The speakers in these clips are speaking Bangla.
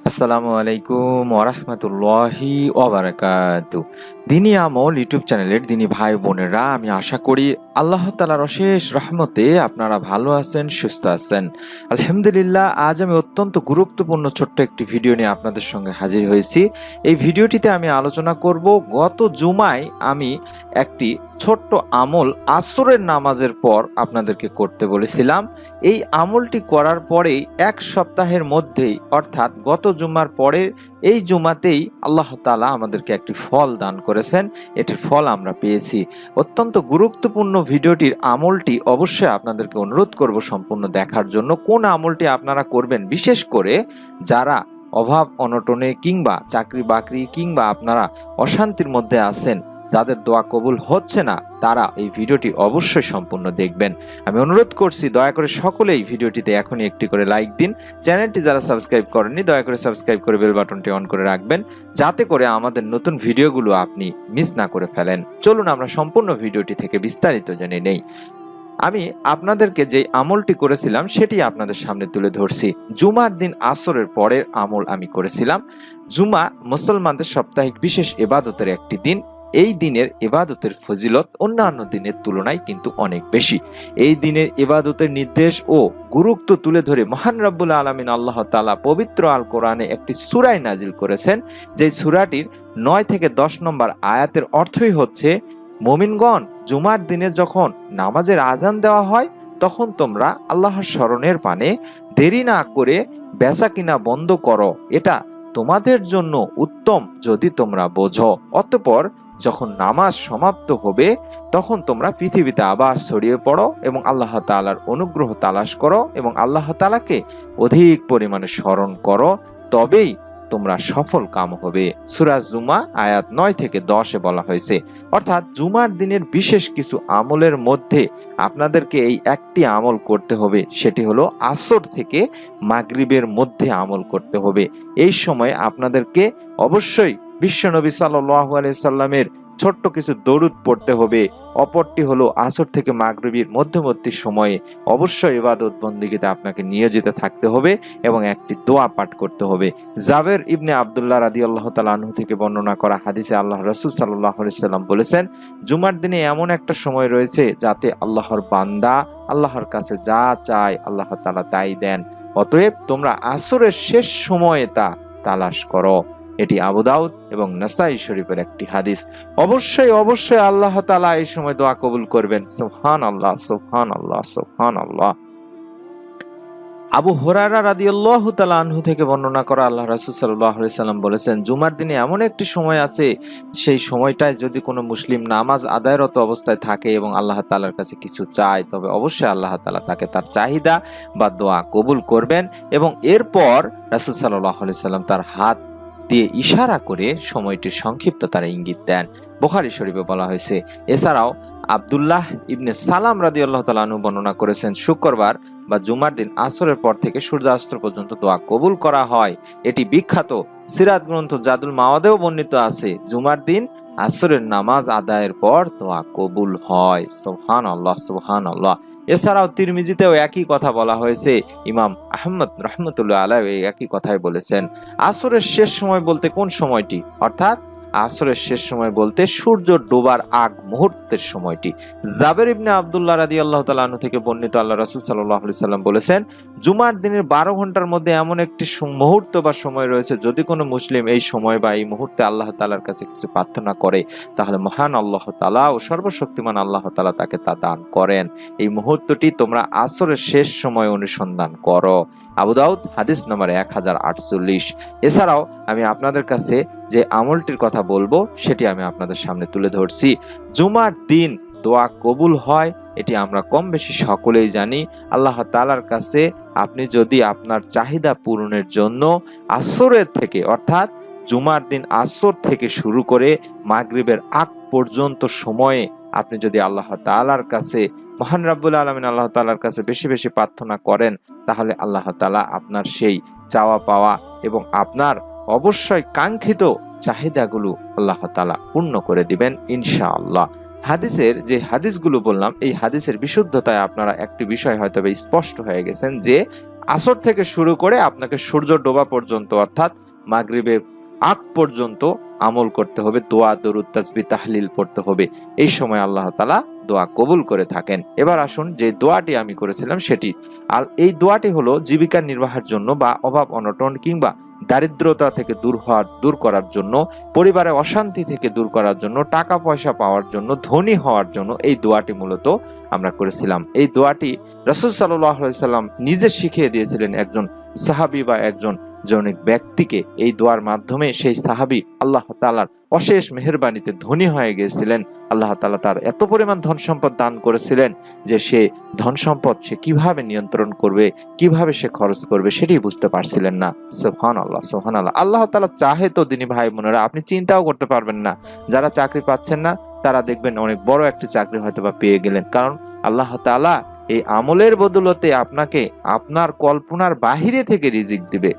আসসালামু আলাইকুম ওরহমতুল্লাহি ওবারাকাতু। দিনী আমল ইউটিউব চ্যানেলের দিনী ভাই বোনেরা, আমি আশা করি আল্লাহ তাআলার অশেষ রহমতে আপনারা ভালো আছেন, সুস্থ আছেন। আলহামদুলিল্লাহ, আজ আমি অত্যন্ত গুরুত্বপূর্ণ ছোট্ট একটি ভিডিও নিয়ে আপনাদের সঙ্গে হাজির হয়েছি। এই ভিডিওটিতে আমি আলোচনা করব, গত জুমায় আমি একটি ছোট্ট আমল আসরের নামাজের পর আপনাদেরকে করতে বলেছিলাম। এই আমলটি করার পরেই এক সপ্তাহের মধ্যেই, অর্থাৎ গত জুমার পরে এই জুমাতেই আল্লাহ তাআলা আমাদেরকে একটি ফল দান করেছেন। এটির ফল আমরা পেয়েছি। অত্যন্ত গুরুত্বপূর্ণ ভিডিওটির আমলটি অবশ্যই আপনাদেরকে অনুরোধ করব সম্পূর্ণ দেখার জন্য। কোন আমলটি আপনারা করবেন, বিশেষ করে যারা অভাব অনটনে কিংবা চাকরি বাকরি কিংবা আপনারা অশান্তির মধ্যে আছেন, যাদের দোয়া কবুল হচ্ছে না, তারা এই ভিডিওটি অবশ্যই সম্পূর্ণ দেখবেন। আমি অনুরোধ করছি, দয়া করে সকলেই ভিডিওটিতে এখনই একটি করে লাইক দিন। চ্যানেলটি যারা সাবস্ক্রাইব করেননি, দয়া করে সাবস্ক্রাইব করে বেল বাটনটি অন করে রাখবেন, যাতে করে আমাদের নতুন ভিডিওগুলো আপনি মিস না করে ফেলেন। চলুন আমরা সম্পূর্ণ ভিডিওটি থেকে বিস্তারিত জেনে নেই। আমি আপনাদেরকে যে আমলটি করেছিলাম সেটি আপনাদের সামনে তুলে ধরছি। জুমার দিন আসরের পরের আমল আমি করেছিলাম। জুমা মুসলমানদের সাপ্তাহিক বিশেষ ইবাদতের একটি দিন। এই দিনের ইবাদতের ফজিলত অন্যান্য দিনের তুলনায় কিন্তু অনেক বেশি। এই দিনের ইবাদতের নির্দেশ ও গুরুত্ব তুলে ধরে মহান রব্বুল আলামিন আল্লাহ তাআলা পবিত্র আল কোরআনে একটি সূরা নাজিল করেছেন। যে সূরাটির 9 থেকে 10 নম্বর আয়াতের অর্থই হচ্ছে, মুমিনগণ, জুমার দিনে যখন নামাজের আজান দেওয়া হয়, তখন তোমরা আল্লাহর স্মরণের পানে দেরি না করে বেচা কিনা বন্ধ করো। এটা তোমাদের জন্য উত্তম যদি তোমরা বোঝো। অতঃপর যখন নামাজ সমাপ্ত হবে, তখন তোমরা পৃথিবীতে আবার ছড়িয়ে পড়ো এবং আল্লাহ তাআলার অনুগ্রহ তালাশ করো এবং আল্লাহ তাআলাকে অধিক পরিমাণে স্মরণ করো, তবেই তোমরা সফল কাম হবে। সূরা জুমা আয়াত 9 থেকে 10-এ বলা হয়েছে। অর্থাৎ জুমার দিনের বিশেষ কিছু আমলের মধ্যে আপনাদেরকে এই একটি আমল করতে হবে, সেটি হলো আসর থেকে মাগরিবের মধ্যে আমল করতে হবে। এই সময় আপনাদেরকে অবশ্যই বিশ্বনবী সাল্লাল্লাহু আলাইহি সাল্লামের ছোট্ট কিছু দরুদ পড়তে হবে। অপরটি হলো আসর থেকে মাগরিবের মধ্যবর্তী সময়ে অবশ্যই ইবাদত বন্দেগীতে আপনাকে নিয়োজিত থাকতে হবে এবং একটি দোয়া পাঠ করতে হবে। জাবের ইবনে আব্দুল্লাহ রাদিয়াল্লাহু তাআলা আনহু থেকে বর্ণনা করা হাদিসে আল্লাহ রাসূল সাল্লাল্লাহু আলাইহি সাল্লাম বলেছেন, জুমার দিনে এমন একটা সময় রয়েছে যাতে আল্লাহর বান্দা আল্লাহর কাছে যা চায় আল্লাহ তাআলা তাই দেন। অতএব তোমরা আসরের শেষ সময়ে তা তালাশ করো। এটি আবু দাউদ এবং নাসাই শরীফের একটি হাদিস। অবশ্যই আল্লাহ তাআলা এই সময় দোয়া কবুল করবেন। সুবহানাল্লাহ, সুবহানাল্লাহ, সুবহানাল্লাহ। আবু হুরায়রা রাদিয়াল্লাহু তাআলা আনহু থেকে বর্ণনা করা আল্লাহ রাসূল সাল্লাল্লাহু আলাইহি সাল্লাম বলেছেন, জুমার দিনে এমন একটি সময় আছে, সেই সময়টায় যদি কোনো মুসলিম নামাজ আদায়রত অবস্থায় থাকে এবং আল্লাহ তাআলার কাছে কিছু চায়, তবে অবশ্যই আল্লাহ তাআলা তাকে তার চাহিদা বা দোয়া কবুল করবেন। এবং এরপর রাসূল সাল্লাল্লাহু আলাইহি সাল্লাম তার হাত দিয়ে ইশারা করে সময়টির সংক্ষিপ্ততার ইঙ্গিত দেন। বুখারী শরীফে বলা হয়েছে। এছাড়াও আব্দুল্লাহ ইবনে সালাম রাদিয়াল্লাহু তাআলা আনহু বর্ণনা করেছেন, শুক্রবার বা জুমার দিন আসরের পর থেকে সূর্যাস্ত পর্যন্ত দোয়া কবুল করা হয়। এটি বিখ্যাত সিরাত গ্রন্থ জাদুল মাওয়াদেও বর্ণিত আছে, জুমার দিন আসরের নামাজ আদায়ের পর দোয়া কবুল হয়। সুবহানাল্লাহ, সুবহানাল্লাহ। এছাড়াও তিরমিজিতেও একই কথা বলা হয়েছে। ইমাম আহমদ রাহমাতুল্লাহ আলাইহি একই কথাই বলেছেন। আসরের শেষ সময় বলতে কোন সময়টি? অর্থাৎ আসরের শেষ সময় বলতে সূর্য ডোবার আগ মুহূর্তের সময়টি। জাবের ইবনে আব্দুল্লাহ রাদিয়াল্লাহু তাআলা আনহু থেকে বর্ণিত আল্লাহ রাসূল সাল্লাল্লাহু আলাইহি সাল্লাম বলেছেন, জুমার দিনের 12 ঘন্টার মধ্যে এমন একটি মুহূর্ত বা সময় রয়েছে, যদি কোনো মুসলিম এই সময় বা এই মুহূর্তে আল্লাহ তাআলার কাছে কিছু প্রার্থনা করে, তাহলে মহান আল্লাহ তাআলা ও সর্বশক্তিমান আল্লাহ তাআলা তাকে তা দান করেন। এই মুহূর্তটি তোমরা আসরের শেষ সময় অনুসন্ধান করো। আবু দাউদ হাদিস নম্বর 1048। এছাড়াও আমি আপনাদের কাছে যে আমলটির কথা বলবো সেটি আমি আপনাদের সামনে তুলে ধরছি। জুমার দিন দোয়া কবুল হয়, এটি আমরা কম বেশি সকলেই জানি। আল্লাহ তাআলার কাছে আপনি যদি আপনার চাহিদা পূরণের জন্য আসরের থেকে, অর্থাৎ জুমার দিন আসর থেকে শুরু করে মাগরিবের আগ পর্যন্ত সময়ে আপনি যদি আল্লাহ তাআলার কাছে, মহান রব্বুল আলামিন আল্লাহ তাআলার কাছে বেশি বেশি প্রার্থনা করেন, তাহলে আল্লাহ তাআলা আপনার সেই চাওয়া পাওয়া এবং আপনার অবশ্যই কাঙ্ক্ষিত চাহিদাগুলো আল্লাহ তাআলা পূর্ণ করে দিবেন ইনশাআল্লাহ। হাদিসের যে হাদিসগুলো বললাম, এই হাদিসের বিশুদ্ধতায় আপনারা একটি বিষয় হয়তো স্পষ্ট হয়ে গেছেন যে আসর থেকে শুরু করে আপনাকে সূর্য ডোবা পর্যন্ত অর্থাৎ মাগরিবের আগ পর্যন্ত আমল করতে হবে, দোয়া দরুদ তাসবিহ তাহলিল পড়তে হবে। এই সময় আল্লাহ তাআলা দোয়া কবুল করে থাকেন। এবার আসুন যে দোয়াটি আমি করেছিলাম সেটি, আর এই দোয়াটি হলো জীবিকা নির্বাহের জন্য বা অভাব অনটন কিংবা দারিদ্রতা থেকে দূর করার জন্য, পরিবারের অশান্তি থেকে দূর করার জন্য, টাকা পয়সা পাওয়ার জন্য, ধনী হওয়ার জন্য এই দোয়াটি মূলত আমরা করেছিলাম। এই দোয়াটি রাসূল সাল্লাল্লাহু আলাইহি সাল্লাম নিজে শিখিয়ে দিয়েছিলেন একজন সাহাবী বা একজন জনৈক ব্যক্তিকে। এই দোয়ার মাধ্যমে সেই সাহাবী আল্লাহ তাআলার অশেষ মেহেরবানিতে ধনী হয়ে গিয়েছিলেন। আল্লাহ তাআলা তার এত পরিমাণ ধন সম্পদ দান করেছিলেন যে সে ধন সম্পদ সে কিভাবে নিয়ন্ত্রণ করবে, কিভাবে সে খরচ করবে সেটি বুঝতে পারছিলেন না। সুবহানাল্লাহ, সুবহানাল্লাহ। আল্লাহ তাআলা চাহে তো দিনী ভাই বোনেরা আপনি চিন্তাও করতে পারবেন না। যারা চাকরি পাচ্ছেন না তারা দেখবেন অনেক বড় একটি চাকরি হয়তোবা পেয়ে গেলেন, কারণ আল্লাহ তাআলা এই আমলের বদৌলতে আপনাকে আপনার কল্পনার বাহিরে থেকে রিজিক দিবে।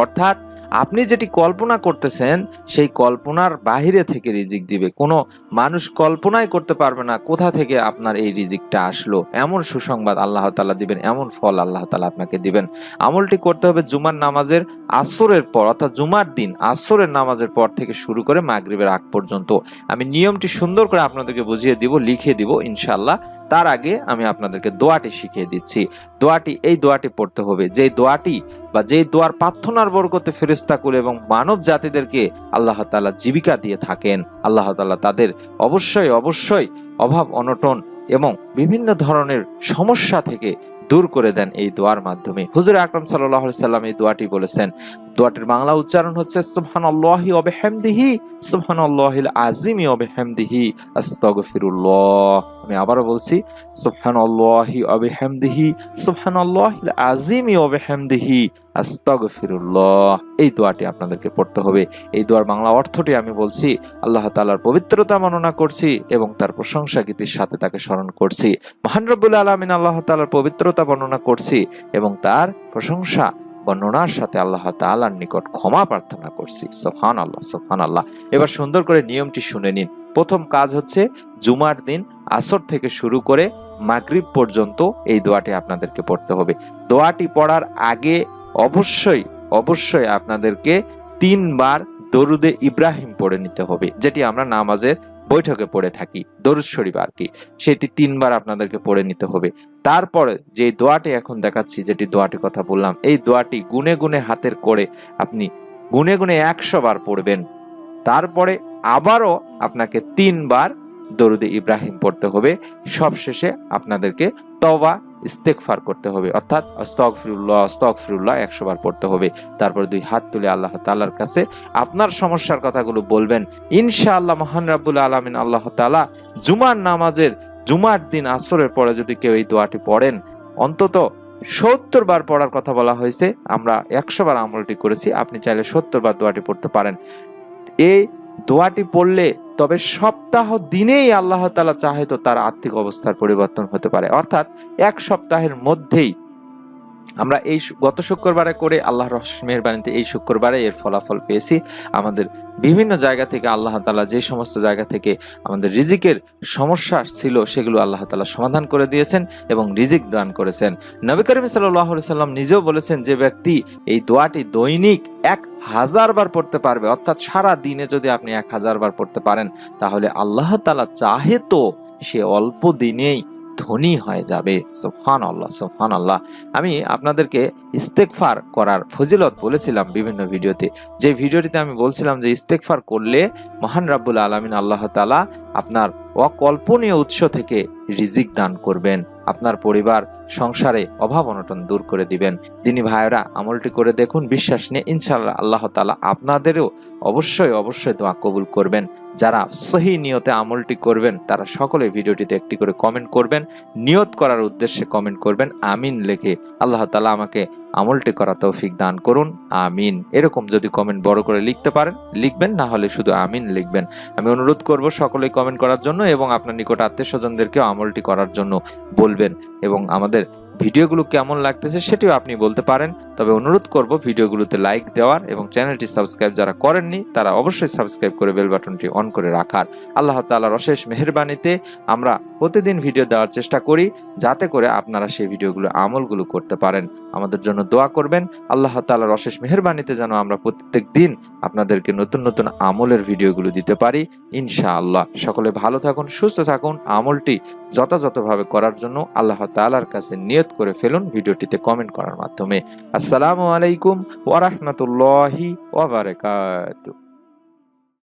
অর্থাৎ আপনি যেটি কল্পনা করতেছেন সেই কল্পনার বাহিরে থেকে রিজিক দিবে। কোনো মানুষ কল্পনাই করতে পারবে না কোথা থেকে আপনার এই রিজিকটা আসলো। এমন সুসংবাদ আল্লাহ তাআলা দিবেন, এমন ফল আল্লাহ তাআলা আপনাকে দিবেন। আমলটি করতে হবে জুমার নামাজের আসরের পর, অর্থাৎ জুমার দিন আসরের নামাজের পর থেকে শুরু করে মাগরিবের আগ পর্যন্ত। আমি নিয়মটি সুন্দর করে আপনাদেরকে বুঝিয়ে দিব, লিখে দিব ইনশাআল্লাহ। তার আগে আমি আপনাদেরকে দোয়াটি শিখিয়ে দিচ্ছি। এই দোয়াটি পড়তে হবে, যেই দোয়াটি বা যেই দোয়ার প্রার্থনার বরকতে ফেরেশতাকুল এবং মানব জাতিদেরকে আল্লাহ তাআলা জীবিকা দিয়ে থাকেন। আল্লাহ তাআলা তাদের অবশ্যই অভাব অনটন এবং বিভিন্ন ধরনের সমস্যা থেকে দূর করে দেন এই দোয়ার মাধ্যমে। হুজুর আকরাম সাল্লাল্লাহু আলাইহি সাল্লাম এই দোয়াটি বলেছেন। দোয়াটির বাংলা উচ্চারণ হচ্ছে সুবহানাল্লাহি ওয়া বিহামদিহি সুবহানাল্লাহিল আযীমি ওয়া বিহামদিহি আস্তাগফিরুল্লাহ। আমি আবারও বলছি, সুবহানাল্লাহি ওয়া বিহামদিহি সুবহানাল্লাহিল আযীমি ওয়া বিহামদিহি আস্তাগফিরুল্লাহ। এই দোয়াটি আপনাদেরকে পড়তে হবে। এই দোয়ার বাংলা অর্থটি আমি বলছি, আল্লাহ তাআলার পবিত্রতা বর্ণনা করছি এবং তার প্রশংসা গীতির সাথে তাকে স্মরণ করছি। মহান রব্বুল আলামিন আল্লাহ তাআলার পবিত্রতা বর্ণনা করছি এবং তার প্রশংসা বর্ণনার সাথে আল্লাহ তাআলার নিকট ক্ষমা প্রার্থনা করছি। সুবহানাল্লাহ, সুবহানাল্লাহ। এবার সুন্দর করে নিয়মটি শুনে নিন। প্রথম কাজ হচ্ছে জুমার দিন আসর থেকে শুরু করে মাগরিব পর্যন্ত এই দোয়াটি আপনাদেরকে পড়তে হবে। দোয়াটি পড়ার আগে অবশ্যই আপনাদেরকে 3 বার দরুদে ইব্রাহিম পড়ে নিতে হবে, যেটি আমরা নামাজের বৈঠকে পড়ে থাকি, দরুদ শরীফ আর কি। সেটি 3 বার আপনাদেরকে পড়ে নিতে হবে। তারপরে যে দোয়াটি এখন দেখাচ্ছি, যেটি দোয়াটির কথা বললাম, এই দোয়াটি গুনে গুনে হাতের করে আপনি গুনে গুনে 100 বার পড়বেন। তারপরে আবারও আপনাকে 3 বার দরুদে ইব্রাহিম পড়তে হবে। সবশেষে আপনাদেরকে তওবা ইস্তেগফার করতে হবে, অর্থাৎ আস্তাগফিরুল্লাহ 100 বার পড়তে হবে। তারপর 2 হাত তুলে আল্লাহ তাআলার কাছে আপনার সমস্যার কথাগুলো বলবেন। ইনশাআল্লাহ মহান রব্বুল আলামিন আল্লাহ তাআলা জুমার দিন আসরের পরে যদি কেউ এই দোয়াটি পড়েন, অন্তত 70 বার পড়ার কথা বলা হয়েছে, আমরা 100 বার আমলটি করেছি, আপনি চাইলে 70 বার দোয়াটি পড়তে পারেন। এই দোয়াটি পড়লে তবে সপ্তাহ দিনেই আল্লাহ তাআলা চাহে তো তার আর্থিক অবস্থার পরিবর্তন হতে পারে। অর্থাৎ 1 সপ্তাহের মধ্যেই আমরা এই গত শুক্রবারে করে আল্লাহর অশেষ মেহেরবানিতে এই শুক্রবারে এর ফলাফল পেয়েছি। আমাদের বিভিন্ন জায়গা থেকে আল্লাহ তাআলা যে সমস্ত জায়গা থেকে আমাদের রিজিকের সমস্যা ছিল সেগুলো আল্লাহ তাআলা সমাধান করে দিয়েছেন এবং রিজিক দান করেছেন। নবী করিম সাল্লাল্লাহু আলাইহি সাল্লাম নিজেও বলেছেন, যে ব্যক্তি এই দোয়াটি দৈনিক 1000 বার পড়তে পারবে, অর্থাৎ সারা দিনে যদি আপনি 1000 বার পড়তে পারেন, তাহলে আল্লাহ তাআলা চাহে তো সে অল্প দিনেই ধনী হয়ে যাবে। সুবহানাল্লাহ, সুবহানাল্লাহ। আমি আপনাদেরকে ইস্তেগফার করার ফজিলত বলেছিলাম বিভিন্ন ভিডিওতে। যে ভিডিওটিতে আমি বলছিলাম যে ইস্তেগফার করলে মহান রব্বুল আলামিন আল্লাহ তাআলা আপনার অকল্পনীয় উৎস থেকে রিজিক দান করবেন, আপনার পরিবার সংসারে অভাব অনটন দূর করে দিবেন। দিনী ভাইরা আমলটি করে দেখুন, বিশ্বাস নিয়ে ইনশাআল্লাহ আল্লাহ তাআলা আপনাদেরও অবশ্যই দোয়া কবুল করবেন। যারা সহি নিয়তে আমলটি করবেন তারা সকলে ভিডিওটিতে একটি করে কমেন্ট করবেন, নিয়ত করার উদ্দেশ্যে কমেন্ট করবেন আমিন লিখে। আল্লাহ তাআলা আমাকে আমলটি করা তৌফিক দান করুন, আমিন। এরকম যদি কমেন্ট বড় করে লিখতে পারেন লিখবেন, না হলে শুধু আমিন লিখবেন। আমি অনুরোধ করব সকলেই কমেন্ট করার জন্য এবং আপনার নিকট আত্মীয়স্বজনদেরকেও আমলটি করার জন্য বলবেন এবং আমাদের ভিডিওগুলো কেমন লাগতেছে সেটিও আপনি বলতে পারেন। তবে অনুরোধ করব ভিডিওগুলোতে লাইক দেওয়ার এবং চ্যানেলটি সাবস্ক্রাইব যারা করেননি তারা অবশ্যই সাবস্ক্রাইব করে বেল বাটনটি অন করে রাখার। আল্লাহ তাআলার অশেষ মেহেরবানিতে আমরা প্রতিদিন ভিডিও দেওয়ার চেষ্টা করি, যাতে করে আপনারা সেই ভিডিওগুলো আমলগুলো করতে পারেন। আমাদের জন্য দোয়া করবেন। আল্লাহ তাআলার অশেষ মেহেরবানিতে যেন আমরা প্রত্যেক দিন আপনাদেরকে নতুন নতুন আমলের ভিডিওগুলো দিতে পারি ইনশাআল্লাহ। সকলে ভালো থাকুন, সুস্থ থাকুন। আমলটি যথাযথভাবে করার জন্য আল্লাহ তাআলার কাছে নিয়ত করে ফেলুন ভিডিওটিতে কমেন্ট করার মাধ্যমে। আসসালামু আলাইকুম ওয়া রাহমাতুল্লাহি ওয়া বারাকাতুহু।